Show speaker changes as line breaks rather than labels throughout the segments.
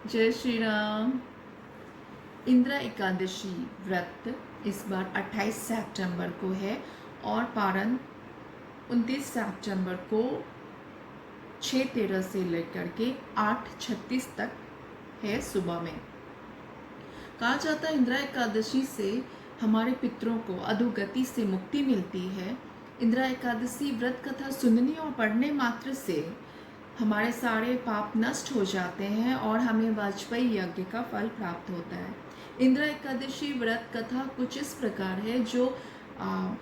जय श्री राम। इंदिरा एकादशी व्रत इस बार 28 सितंबर को है और पारण 29 सितंबर को 6:13 से लेकर के 8:36 तक है सुबह में। कहा जाता है इंदिरा एकादशी से हमारे पितरों को अधोगति से मुक्ति मिलती है। इंदिरा एकादशी व्रत कथा सुनने और पढ़ने मात्र से हमारे सारे पाप नष्ट हो जाते हैं और हमें वाजपेयी यज्ञ का फल प्राप्त होता है। इंदिरा एकादशी व्रत कथा कुछ इस प्रकार है जो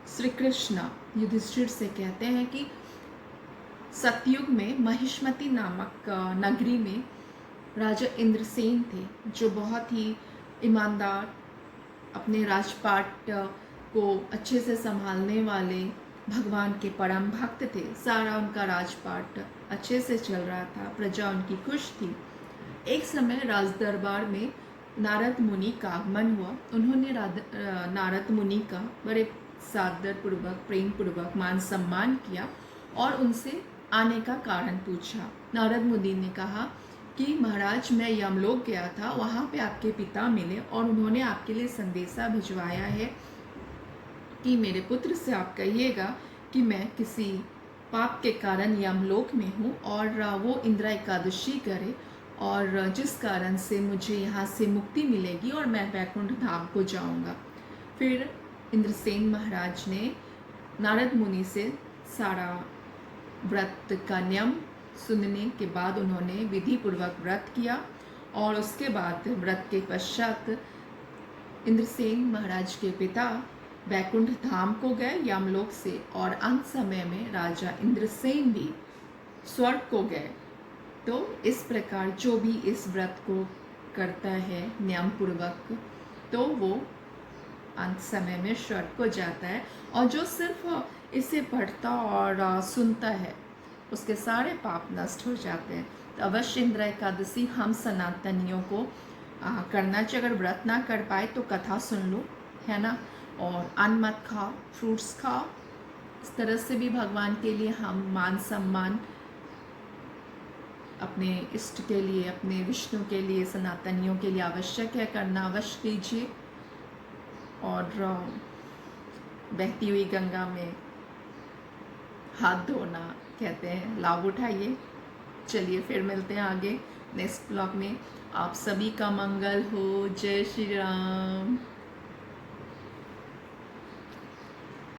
श्री कृष्ण युधिष्ठिर से कहते हैं कि सतयुग में महिष्मति नामक नगरी में राजा इंद्रसेन थे, जो बहुत ही ईमानदार, अपने राजपाट को अच्छे से संभालने वाले भगवान के परम भक्त थे। सारा उनका राजपाट अच्छे से चल रहा था, प्रजा उनकी खुश थी। एक समय राज दरबार में नारद मुनि का आगमन हुआ। उन्होंने नारद मुनि का बड़े सादर पूर्वक, प्रेम पूर्वक मान सम्मान किया और उनसे आने का कारण पूछा। नारद मुनि ने कहा कि महाराज, मैं यमलोक गया था, वहाँ पे आपके पिता मिले और उन्होंने आपके लिए संदेशा भिजवाया है कि मेरे पुत्र से आप कहिएगा कि मैं किसी पाप के कारण यमलोक में हूँ और वो इंदिरा एकादशी करे और जिस कारण से मुझे यहाँ से मुक्ति मिलेगी और मैं वैकुंठ धाम को जाऊँगा। फिर इंद्रसेन महाराज ने नारद मुनि से सारा व्रत का नियम सुनने के बाद उन्होंने विधि पूर्वक व्रत किया और उसके बाद व्रत के पश्चात इंद्रसेन महाराज के पिता वैकुंठ धाम को गए यमलोक से और अंत समय में राजा इंद्रसेन भी स्वर्ग को गए। तो इस प्रकार जो भी इस व्रत को करता है नियम पूर्वक, तो वो अंत समय में स्वर्ग को जाता है। और जो सिर्फ इसे पढ़ता और सुनता है, उसके सारे पाप नष्ट हो जाते हैं। तो अवश्य इंदिरा एकादशी हम सनातनियों को करना चाहिए। अगर व्रत ना कर पाए तो कथा सुन लो, है ना, और अन्न मत खाओ, फ्रूट्स खाओ। इस तरह से भी भगवान के लिए हम मान सम्मान अपने इष्ट के लिए, अपने विष्णु के लिए, सनातनियों के लिए आवश्यक है, करना अवश्य कीजिए। और बहती हुई गंगा में हाथ धोना कहते हैं, लाभ उठाइए। चलिए फिर मिलते हैं आगे नेक्स्ट ब्लॉग में। आप सभी का मंगल हो। जय श्री राम।